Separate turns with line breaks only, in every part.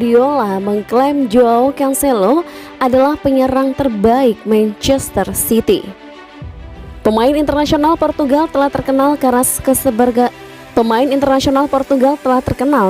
Guardiola mengklaim Joao Cancelo adalah penyerang terbaik Manchester City. Pemain internasional Portugal telah terkenal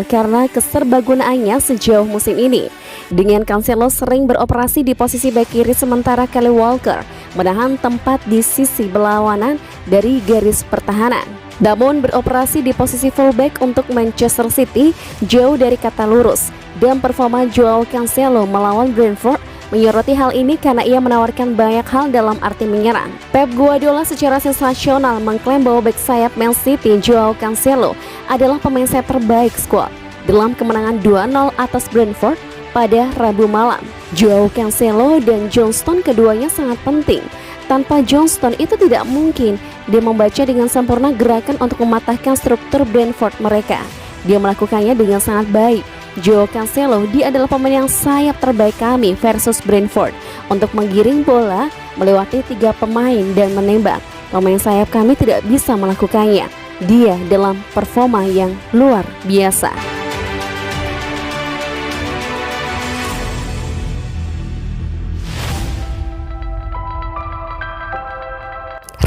karena keserbagunaannya sejauh musim ini. Dengan Cancelo sering beroperasi di posisi bek kiri sementara Kyle Walker menahan tempat di sisi berlawanan dari garis pertahanan. Namun beroperasi di posisi fullback untuk Manchester City jauh dari kata lurus, dan performa Joao Cancelo melawan Brentford menyoroti hal ini karena ia menawarkan banyak hal dalam arti menyerang. Pep Guardiola secara sensasional mengklaim bahwa bek sayap Man City Joao Cancelo adalah pemain sayap terbaik skuad dalam kemenangan 2-0 atas Brentford pada Rabu malam. Joao Cancelo dan Johnston keduanya sangat penting. Tanpa Johnston itu tidak mungkin dia membaca dengan sempurna gerakan untuk mematahkan struktur Brentford mereka. Dia melakukannya dengan sangat baik. Joao Cancelo, dia adalah pemain yang sayap terbaik kami versus Brentford untuk menggiring bola melewati 3 pemain dan menembak. Pemain sayap kami tidak bisa melakukannya. Dia dalam performa yang luar biasa.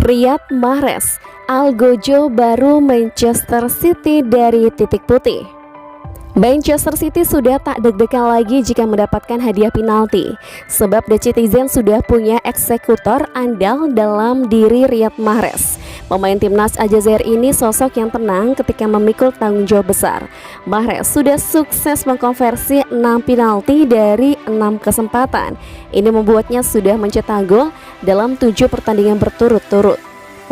Riyad Mahrez, Algojo baru Manchester City dari titik putih. Manchester City sudah tak deg-degan lagi jika mendapatkan hadiah penalti, sebab The Citizen sudah punya eksekutor andal dalam diri Riyad Mahrez. Pemain timnas Aljazair ini sosok yang tenang ketika memikul tanggung jawab besar. Mahrez sudah sukses mengkonversi 6 penalti dari 6 kesempatan. Ini membuatnya sudah mencetak gol dalam 7 pertandingan berturut-turut.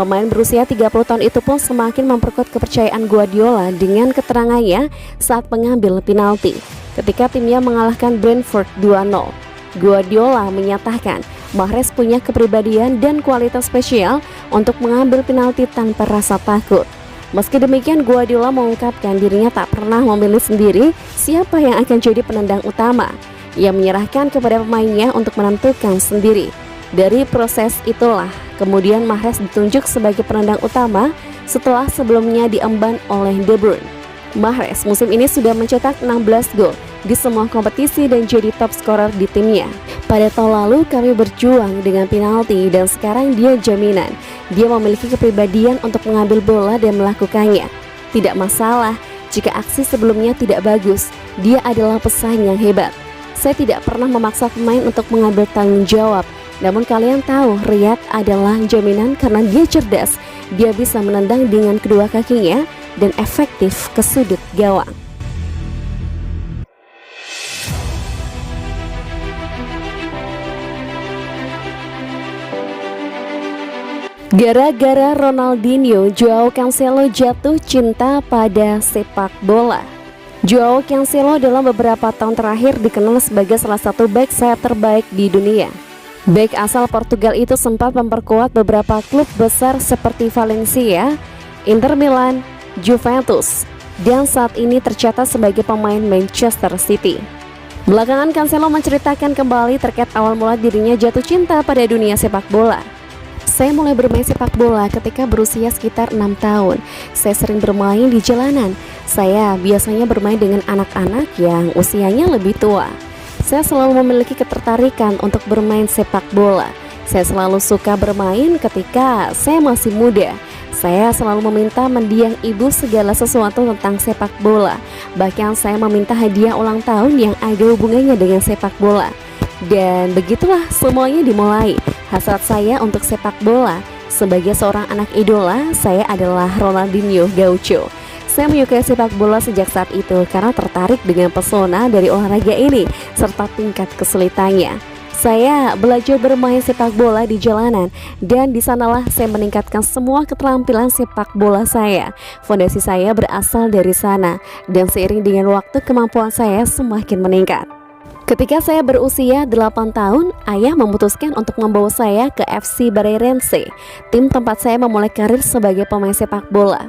Pemain berusia 30 tahun itu pun semakin memperkuat kepercayaan Guardiola dengan keterangannya saat mengambil penalti ketika timnya mengalahkan Brentford 2-0. Guardiola menyatakan Mahrez punya kepribadian dan kualitas spesial untuk mengambil penalti tanpa rasa takut. Meski demikian, Guardiola mengungkapkan dirinya tak pernah memilih sendiri siapa yang akan jadi penendang utama. Ia menyerahkan kepada pemainnya untuk menentukan sendiri. Dari proses itulah kemudian Mahrez ditunjuk sebagai penendang utama setelah sebelumnya diemban oleh De Bruyne. Mahrez musim ini sudah mencetak 16 gol di semua kompetisi dan jadi top scorer di timnya. Pada tahun lalu kami berjuang dengan penalti dan sekarang dia jaminan. Dia memiliki kepribadian untuk mengambil bola dan melakukannya. Tidak masalah jika aksi sebelumnya tidak bagus, dia adalah pesaing yang hebat. Saya tidak pernah memaksa pemain untuk mengambil tanggung jawab. Namun kalian tahu Riyad adalah jaminan karena dia cerdas. Dia bisa menendang dengan kedua kakinya dan efektif ke sudut gawang. Gara-gara Ronaldinho, Joao Cancelo jatuh cinta pada sepak bola. Joao Cancelo dalam beberapa tahun terakhir dikenal sebagai salah satu bek sayap terbaik di dunia. Bek asal Portugal itu sempat memperkuat beberapa klub besar seperti Valencia, Inter Milan, Juventus, dan saat ini tercatat sebagai pemain Manchester City. Belakangan Cancelo menceritakan kembali terkait awal mula dirinya jatuh cinta pada dunia sepak bola. Saya mulai bermain sepak bola ketika berusia sekitar 6 tahun. Saya sering bermain di jalanan. Saya biasanya bermain dengan anak-anak yang usianya lebih tua. Saya selalu memiliki ketertarikan untuk bermain sepak bola. Saya selalu suka bermain ketika saya masih muda. Saya selalu meminta mendiang ibu segala sesuatu tentang sepak bola. Bahkan saya meminta hadiah ulang tahun yang ada hubungannya dengan sepak bola. Dan begitulah semuanya dimulai. Hasrat saya untuk sepak bola. Sebagai seorang anak idola, saya adalah Ronaldinho Gaucho. Saya menyukai sepak bola sejak saat itu karena tertarik dengan pesona dari olahraga ini serta tingkat kesulitannya. Saya belajar bermain sepak bola di jalanan dan di sanalah saya meningkatkan semua keterampilan sepak bola saya. Fondasi saya berasal dari sana dan seiring dengan waktu kemampuan saya semakin meningkat. Ketika saya berusia 8 tahun, ayah memutuskan untuk membawa saya ke FC Barreirense, tim tempat saya memulai karir sebagai pemain sepak bola.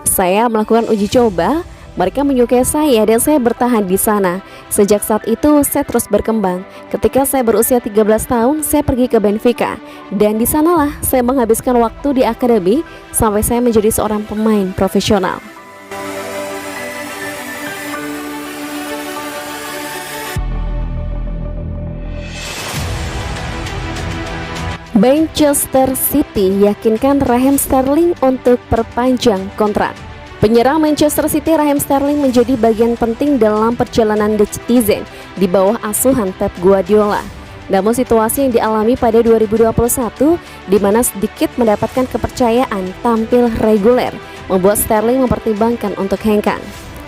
Saya melakukan uji coba, mereka menyukai saya dan saya bertahan di sana. Sejak saat itu saya terus berkembang. Ketika saya berusia 13 tahun, saya pergi ke Benfica dan di sanalah saya menghabiskan waktu di akademi sampai saya menjadi seorang pemain profesional. Manchester City yakinkan Raheem Sterling untuk perpanjang kontrak. Penyerang Manchester City Raheem Sterling menjadi bagian penting dalam perjalanan The Citizen di bawah asuhan Pep Guardiola. Namun situasi yang dialami pada 2021 di mana sedikit mendapatkan kepercayaan tampil reguler membuat Sterling mempertimbangkan untuk hengkang.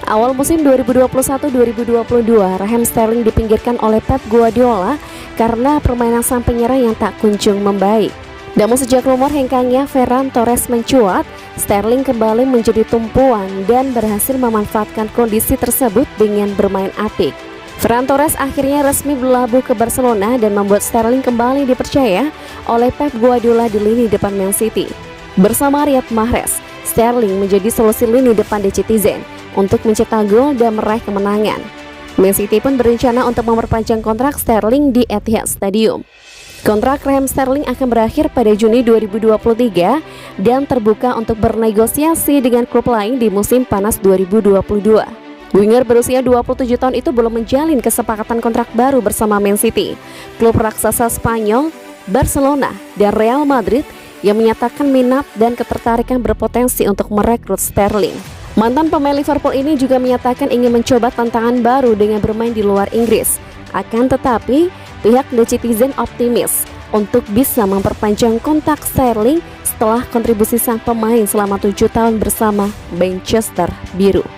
Awal musim 2021-2022, Raheem Sterling dipinggirkan oleh Pep Guardiola karena permainan sang penyerang yang tak kunjung membaik. Namun sejak rumor hengkangnya Ferran Torres mencuat, Sterling kembali menjadi tumpuan dan berhasil memanfaatkan kondisi tersebut dengan bermain apik. Ferran Torres akhirnya resmi berlabuh ke Barcelona dan membuat Sterling kembali dipercaya oleh Pep Guardiola di lini depan Man City. Bersama Riyad Mahrez, Sterling menjadi solusi lini depan The Citizen untuk mencetak gol dan meraih kemenangan. Man City pun berencana untuk memperpanjang kontrak Sterling di Etihad Stadium. Kontrak Raheem Sterling akan berakhir pada Juni 2023 dan terbuka untuk bernegosiasi dengan klub lain di musim panas 2022. Winger berusia 27 tahun itu belum menjalin kesepakatan kontrak baru bersama Man City. Klub raksasa Spanyol, Barcelona, dan Real Madrid yang menyatakan minat dan ketertarikan berpotensi untuk merekrut Sterling. Mantan pemain Liverpool ini juga menyatakan ingin mencoba tantangan baru dengan bermain di luar Inggris. Akan tetapi, pihak The Citizen optimis untuk bisa memperpanjang kontrak Sterling setelah kontribusi sang pemain selama 7 tahun bersama Manchester Biru.